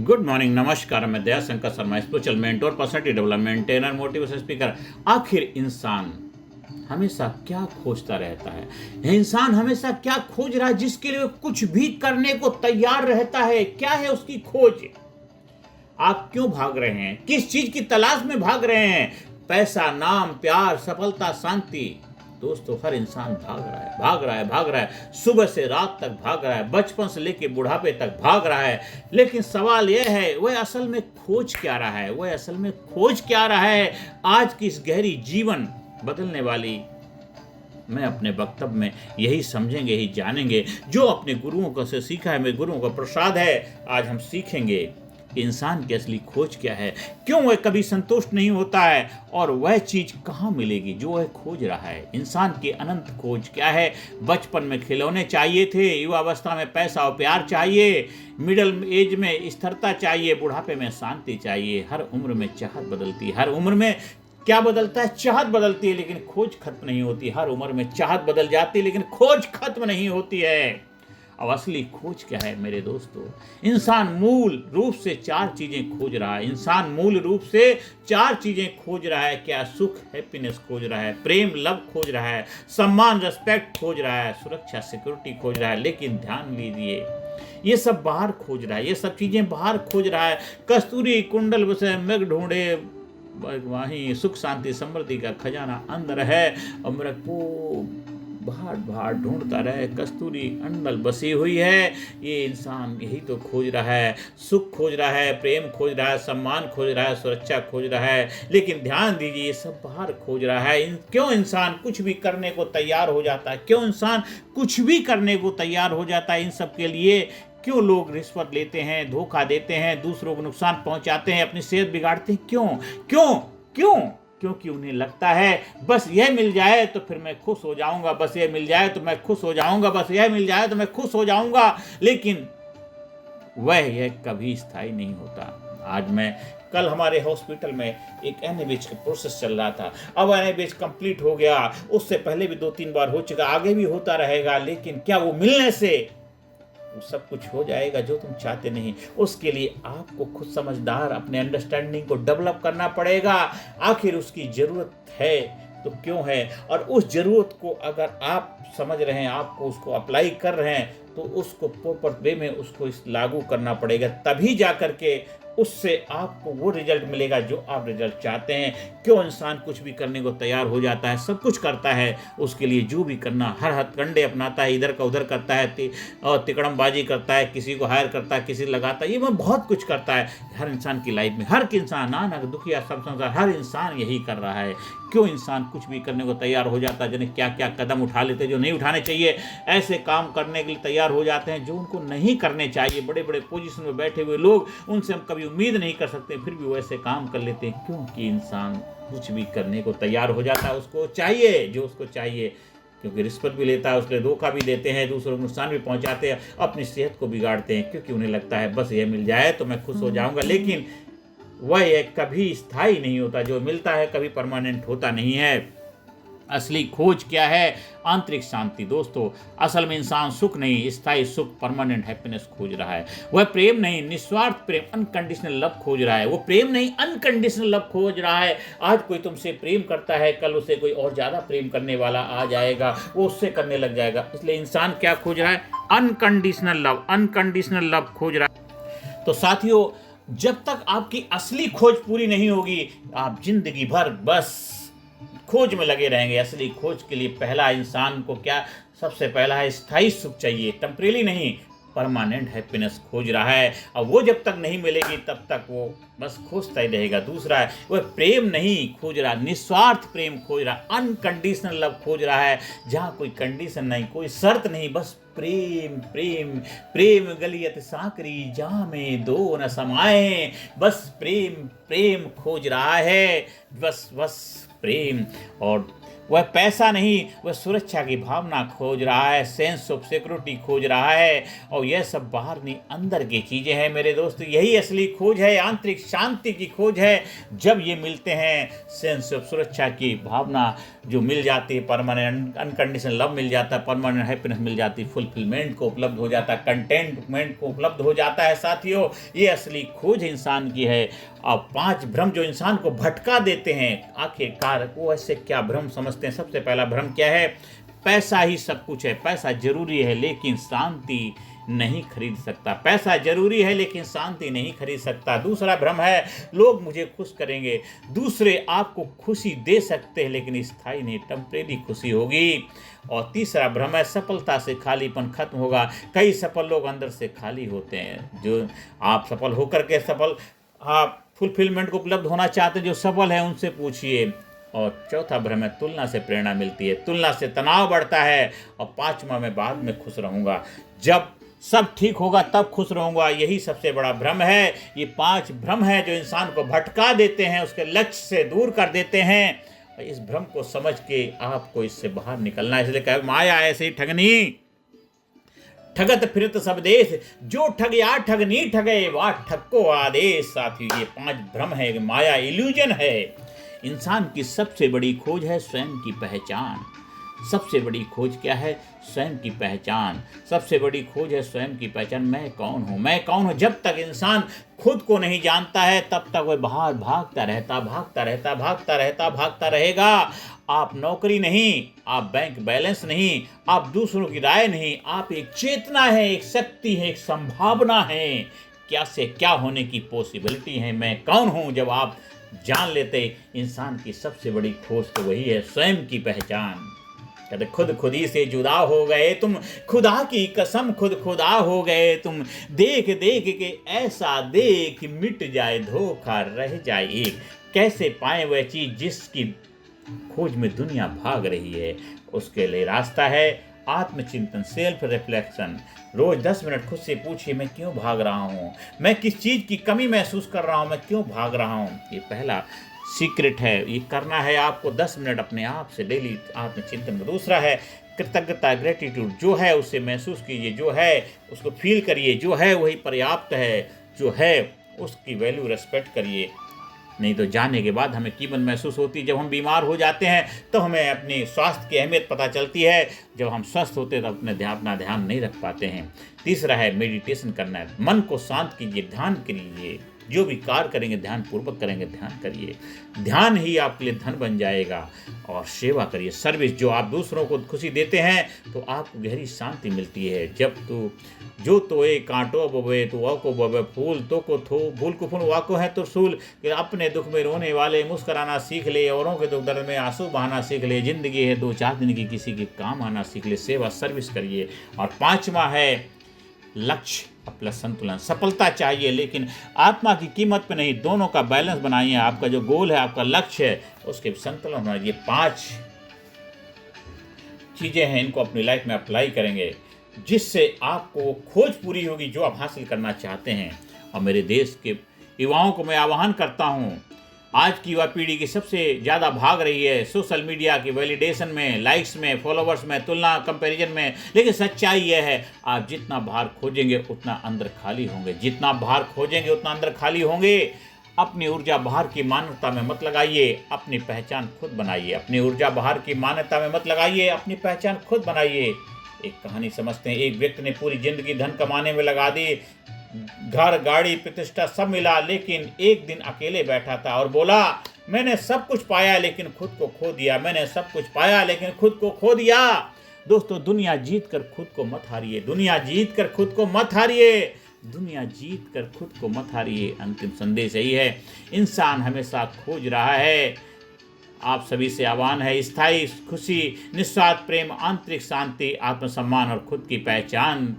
Good morning, नमस्कार। मैं Daya Shankar Sharma, spiritual mentor, personality development trainer, motivation speaker. आखिर इंसान हमेशा क्या खोजता रहता है? यह इंसान हमेशा क्या खोज रहा है जिसके लिए कुछ भी करने को तैयार रहता है? क्या है उसकी खोज? आप क्यों भाग रहे हैं? किस चीज की तलाश में भाग रहे हैं? पैसा, नाम, प्यार, सफलता, शांति? दोस्तों, हर इंसान भाग रहा है, भाग रहा है, भाग रहा है। सुबह से रात तक भाग रहा है, बचपन से लेकर बुढ़ापे तक भाग रहा है। लेकिन सवाल यह है, वह असल में खोज क्या रहा है? वह असल में खोज क्या रहा है? आज की इस गहरी जीवन बदलने वाली मैं अपने वक्तव्य में यही समझेंगे, यही जानेंगे जो अपने गुरुओं को से सीखा है। मेरे गुरुओं का प्रसाद है। आज हम सीखेंगे कि इंसान की असली खोज क्या है, क्यों वह कभी संतुष्ट नहीं होता है और वह चीज कहाँ मिलेगी जो वह खोज रहा है। इंसान की अनंत खोज क्या है? बचपन में खिलौने चाहिए थे, युवावस्था में पैसा और प्यार चाहिए, मिडिल एज में स्थिरता चाहिए, बुढ़ापे में शांति चाहिए। हर उम्र में चाहत बदलती है, हर उम्र में क्या बदलता है? चाहत बदलती है, लेकिन खोज खत्म नहीं होती। हर उम्र में चाहत बदल जाती है, लेकिन खोज खत्म नहीं होती है। अब असली खोज क्या है मेरे दोस्तों? इंसान मूल रूप से चार चीजें खोज रहा है। इंसान मूल रूप से चार चीजें खोज रहा है। क्या? सुख, हैप्पीनेस खोज रहा है, प्रेम, लव खोज रहा है, सम्मान, रेस्पेक्ट खोज रहा है, सुरक्षा, सिक्योरिटी खोज रहा है। लेकिन ध्यान लीजिए, ये सब बाहर खोज रहा है, ये सब चीजें बाहर खोज रहा है। कस्तूरी कुंडल बसे मृग ढूंढे, वहीं सुख शांति समृद्धि का खजाना अंदर है, और मृग को बाहर बाहर ढूंढता रहे। कस्तूरी अंडल बसी हुई है। ये इंसान यही तो खोज रहा है। सुख खोज रहा है, प्रेम खोज रहा है, सम्मान खोज रहा है, सुरक्षा खोज रहा है। लेकिन ध्यान दीजिए, ये सब बाहर खोज रहा है। क्यों इंसान कुछ भी करने को तैयार हो जाता है? क्यों इंसान कुछ भी करने को तैयार हो जाता है इन सब के लिए? क्यों लोग रिश्वत लेते हैं, धोखा देते हैं, दूसरों को नुकसान पहुंचाते हैं, अपनी सेहत बिगाड़ते हैं? क्यों क्यों क्यों? क्योंकि उन्हें लगता है बस यह मिल जाए तो फिर मैं खुश हो जाऊंगा, बस यह मिल जाए तो मैं खुश हो जाऊंगा, बस यह मिल जाए तो मैं खुश हो जाऊंगा। लेकिन यह कभी स्थायी नहीं होता। आज मैं कल हमारे हॉस्पिटल में एक एनएबीएच का प्रोसेस चल रहा था। अब एनएबीएच कंप्लीट हो गया, उससे पहले भी 2-3 बार हो चुका, आगे भी होता रहेगा। लेकिन क्या वो मिलने से वो सब कुछ हो जाएगा जो तुम चाहते? नहीं। उसके लिए आपको खुद समझदार अपने अंडरस्टैंडिंग को डेवलप करना पड़ेगा। आखिर उसकी जरूरत है तो क्यों है, और उस जरूरत को अगर आप समझ रहे हैं, आपको उसको अप्लाई कर रहे हैं, तो उसको प्रॉपर वे में उसको लागू करना पड़ेगा। तभी जा करके उससे आपको वो रिजल्ट मिलेगा जो आप रिजल्ट चाहते हैं। क्यों इंसान कुछ भी करने को तैयार हो जाता है, सब कुछ करता है उसके लिए जो भी करना, हर हथकंडे अपनाता है, इधर का उधर करता है, और तिकड़मबाजी करता है, किसी को हायर करता है, किसी लगाता है, ये वो बहुत कुछ करता है हर इंसान की लाइफ में। हर इंसान, नानक, दुखिया, सब संसार, हर इंसान यही कर रहा है। क्यों इंसान कुछ भी करने को तैयार हो जाता है? जिन्हें क्या क्या कदम उठा लेते जो नहीं उठाने चाहिए, ऐसे काम करने के लिए तैयार हो जाते हैं जो उनको नहीं करने चाहिए। बड़े बड़े पोजीशन में बैठे हुए लोग, उनसे हम कभी उम्मीद नहीं कर सकते, फिर भी वैसे काम कर लेते हैं। क्योंकि इंसान कुछ भी करने को तैयार हो जाता है, उसको चाहिए जो उसको चाहिए। क्योंकि रिश्वत भी लेता है, उसके धोखा भी देते हैं, दूसरों को नुकसान भी पहुंचाते हैं, अपनी सेहत को बिगाड़ते हैं, क्योंकि उन्हें लगता है बस ये मिल जाए तो मैं खुश हो जाऊंगा। लेकिन वह कभी स्थायी नहीं होता। जो मिलता है कभी परमानेंट होता नहीं है। असली खोज क्या है? आंतरिक शांति। दोस्तों, असल में इंसान सुख नहीं, स्थायी सुख, परमानेंट हैप्पीनेस खोज रहा है। वह प्रेम नहीं, निस्वार्थ प्रेम, अनकंडीशनल लव खोज रहा है। वो प्रेम नहीं, अनकंडीशनल लव खोज रहा है। आज कोई तुमसे प्रेम करता है, कल उसे कोई और ज्यादा प्रेम करने वाला आ जाएगा, वो उससे करने लग जाएगा। इसलिए इंसान क्या खोज रहा है? अनकंडीशनल लव, अनकंडीशनल लव खोज रहा है। तो साथियों, जब तक आपकी असली खोज पूरी नहीं होगी, आप जिंदगी भर बस खोज में लगे रहेंगे। असली खोज के लिए पहला इंसान को क्या? सबसे पहला है स्थायी सुख चाहिए, टेम्परेरी नहीं, परमानेंट हैप्पीनेस खोज रहा है। और वो जब तक नहीं मिलेगी तब तक वो बस खोजता ही रहेगा। दूसरा है, वह प्रेम नहीं खोज रहा, निस्वार्थ प्रेम खोज रहा, अनकंडीशनल लव खोज रहा है, जहाँ कोई कंडीशन नहीं, कोई शर्त नहीं, बस प्रेम प्रेम प्रेम। गलियत साकरी जामे दो न समाए, बस प्रेम प्रेम खोज रहा है, बस बस प्रेम। और वह पैसा नहीं, वह सुरक्षा की भावना खोज रहा है, सेंस ऑफ सिक्योरिटी खोज रहा है। और यह सब बाहर नहीं, अंदर की चीज़ें हैं मेरे दोस्त। यही असली खोज है, आंतरिक शांति की खोज है। जब ये मिलते हैं, सेंस ऑफ सुरक्षा की भावना जो मिल जाती है, परमानेंट अनकंडीशनल लव मिल जाता है, परमानेंट हैप्पीनेस मिल जाती है, फुलफिलमेंट को उपलब्ध हो जाता है, कंटेंटमेंट को उपलब्ध हो जाता है। साथियों, ये असली खोज इंसान की है। अब 5 भ्रम जो इंसान को भटका देते हैं, आखिरकार वो ऐसे क्या भ्रम समझते हैं। सबसे पहला भ्रम क्या है? पैसा ही सब कुछ है, पैसा जरूरी है लेकिन शांति नहीं खरीद सकता। पैसा जरूरी है लेकिन शांति नहीं खरीद सकता। दूसरा भ्रम है, लोग मुझे खुश करेंगे। दूसरे आपको खुशी दे सकते हैं लेकिन स्थायी नहीं, टेम्परेरी खुशी होगी। और तीसरा भ्रम है, सफलता से खालीपन खत्म होगा। कई सफल लोग अंदर से खाली होते हैं। जो आप सफल होकर के आप फुलफिलमेंट को उपलब्ध होना चाहते हैं, जो सफल है उनसे पूछिए। और चौथा भ्रम है, तुलना से प्रेरणा मिलती है, तुलना से तनाव बढ़ता है। और 5वां, मैं बाद में खुश रहूंगा, जब सब ठीक होगा तब खुश रहूंगा। यही सबसे बड़ा भ्रम है। ये 5 भ्रम है जो इंसान को भटका देते हैं, उसके लक्ष्य से दूर कर देते हैं। और इस भ्रम को समझ के आपको इससे बाहर निकलना है। इसलिए कहे माया ऐसे ही ठगनी, ठगत फिरत सब देश, जो ठग या ठगनी ठगे वाह ठग को आदेश। साथियों, ये 5 भ्रम है, माया इल्यूजन है। इंसान की सबसे बड़ी खोज है स्वयं की पहचान। सबसे बड़ी खोज क्या है? स्वयं की पहचान। सबसे बड़ी खोज है स्वयं की पहचान। मैं कौन हूँ, मैं कौन हूँ। जब तक इंसान खुद को नहीं जानता है, तब तक वह बाहर भागता रहेगा। आप नौकरी नहीं, आप बैंक बैलेंस नहीं, आप दूसरों की राय नहीं, आप एक चेतना है, एक शक्ति है, एक संभावना है। क्या से क्या होने की पॉसिबिलिटी है। मैं कौन हूँ जब आप जान लेते, इंसान की सबसे बड़ी खोज तो वही है, स्वयं की पहचान। कहते खुदी से जुदा हो गए तुम, खुदा की कसम खुदा हो गए तुम। देख के ऐसा देख, मिट जाए धोखा रह जाए एक। कैसे पाए वह चीज जिसकी खोज में दुनिया भाग रही है। उसके लिए रास्ता है आत्मचिंतन, सेल्फ रिफ्लेक्शन। रोज 10 मिनट खुद से पूछिए, मैं क्यों भाग रहा हूँ, मैं किस चीज की कमी महसूस कर रहा हूँ, मैं क्यों भाग रहा हूँ। ये पहला सीक्रेट है। ये करना है आपको 10 मिनट अपने आप से डेली आत्मचिंतन। दूसरा है कृतज्ञता, ग्रेटिट्यूड। जो है उसे महसूस कीजिए, जो है उसको फील करिए, जो है वही पर्याप्त है, जो है उसकी वैल्यू रेस्पेक्ट करिए। नहीं तो जाने के बाद हमें कीमत महसूस होती है। जब हम बीमार हो जाते हैं तो हमें अपनी स्वास्थ्य की अहमियत पता चलती है। जब हम स्वस्थ होते हैं तो अपना ध्यान नहीं रख पाते हैं। तीसरा है मेडिटेशन करना है। मन को शांत कीजिए, ध्यान करिए। जो भी कार्य करेंगे ध्यान पूर्वक करेंगे, ध्यान करिए। ध्यान ही आपके लिए धन बन जाएगा। और सेवा करिए, सर्विस। जो आप दूसरों को खुशी देते हैं तो आपको गहरी शांति मिलती है। जब तो जो तोए कांटो बोवे तो वा को बोवे फूल, तो को थो भूल को फूल वा को है तो सूल। कि अपने दुख में रोने वाले मुस्कुराना सीख ले, औरों के दुख दर्द में आंसू बहाना सीख ले। जिंदगी है 2-4 दिन की, किसी के काम आना सीख ले। सेवा सर्विस करिए। और 5वां है लक्ष्य प्लस संतुलन। सफलता चाहिए लेकिन आत्मा की कीमत पे नहीं, दोनों का बैलेंस बनाइए। आपका जो गोल है, आपका लक्ष्य है, उसके संतुलन होना। ये 5 चीजें हैं, इनको अपनी लाइफ में अप्लाई करेंगे जिससे आपको खोज पूरी होगी जो आप हासिल करना चाहते हैं। और मेरे देश के युवाओं को मैं आह्वान करता हूँ, आज की युवा पीढ़ी की सबसे ज़्यादा भाग रही है सोशल मीडिया की वैलिडेशन में, लाइक्स में, फॉलोवर्स में, तुलना कंपैरिजन में। लेकिन सच्चाई यह है, आप जितना बाहर खोजेंगे उतना अंदर खाली होंगे। जितना बाहर खोजेंगे उतना अंदर खाली होंगे। अपनी ऊर्जा बाहर की मान्यता में मत लगाइए, अपनी पहचान खुद बनाइए। अपनी ऊर्जा बाहर की मान्यता में मत लगाइए, अपनी पहचान खुद बनाइए। एक कहानी समझते हैं। एक व्यक्ति ने पूरी जिंदगी धन कमाने में लगा दी, घर, गाड़ी, प्रतिष्ठा सब मिला, लेकिन एक दिन अकेले बैठा था और बोला, मैंने सब कुछ पाया लेकिन खुद को खो दिया। मैंने सब कुछ पाया लेकिन खुद को खो दिया। दोस्तों, दुनिया जीत कर खुद को मत हारिए। दुनिया जीत कर खुद को मत हारिए। दुनिया जीत कर खुद को मत हारिए। अंतिम संदेश यही है, इंसान हमेशा खोज रहा है। आप सभी से आह्वान है, स्थायी खुशी, निस्वार्थ प्रेम, आंतरिक शांति, आत्मसम्मान और खुद की पहचान।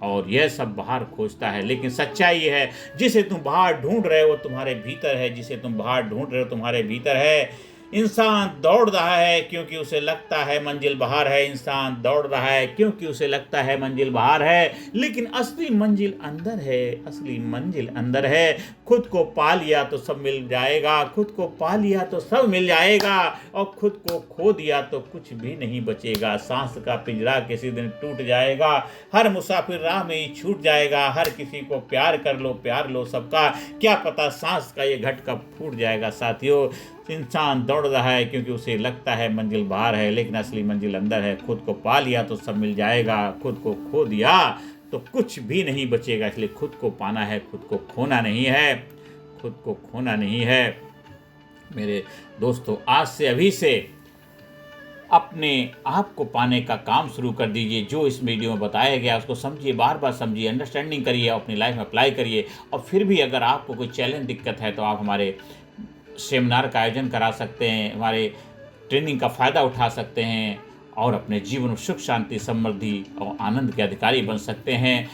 और यह सब बाहर खोजता है, लेकिन सच्चाई ये है, जिसे तुम बाहर ढूंढ रहे हो तुम्हारे भीतर है। जिसे तुम बाहर ढूंढ रहे हो तुम्हारे भीतर है। इंसान दौड़ रहा है क्योंकि उसे लगता है मंजिल बाहर है, इंसान दौड़ रहा है क्योंकि उसे लगता है मंजिल बाहर है, लेकिन असली मंजिल अंदर है, असली मंजिल अंदर है। खुद को पा लिया तो सब मिल जाएगा, खुद को पा लिया तो सब मिल जाएगा, और खुद को खो दिया तो कुछ भी नहीं बचेगा। सांस का पिंजरा किसी दिन टूट जाएगा, हर मुसाफिर राह में ही छूट जाएगा। हर किसी को प्यार कर लो, प्यार लो सबका, क्या पता सांस का ये घट कब फूट जाएगा। साथियों, इंसान दौड़ रहा है क्योंकि उसे लगता है मंजिल बाहर है, लेकिन असली मंजिल अंदर है। खुद को पा लिया तो सब मिल जाएगा, खुद को खो दिया तो कुछ भी नहीं बचेगा। इसलिए खुद को पाना है, खुद को खोना नहीं है, खुद को खोना नहीं है। मेरे दोस्तों, आज से अभी से अपने आप को पाने का काम शुरू कर दीजिए। जो इस वीडियो में बताया गया उसको समझिए, बार बार समझिए, अंडरस्टैंडिंग करिए, अपनी लाइफ में अप्लाई करिए। और फिर भी अगर आपको कोई चैलेंज दिक्कत है तो आप हमारे सेमिनार का आयोजन करा सकते हैं, हमारे ट्रेनिंग का फ़ायदा उठा सकते हैं और अपने जीवन में सुख, शांति, समृद्धि और आनंद के अधिकारी बन सकते हैं।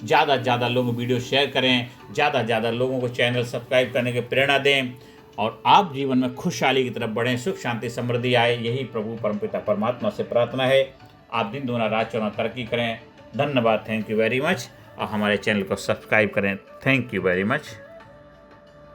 ज़्यादा से ज़्यादा लोग वीडियो शेयर करें, ज़्यादा से ज़्यादा लोगों को चैनल सब्सक्राइब करने की प्रेरणा दें और आप जीवन में खुशहाली की तरफ बढ़ें, सुख, शांति, समृद्धि आए। यही प्रभु परमपिता परमात्मा से प्रार्थना है। आप दिन दूना रात चौना तरक्की करें। धन्यवाद, थैंक यू वेरी मच। और हमारे चैनल को सब्सक्राइब करें। Thank you very much.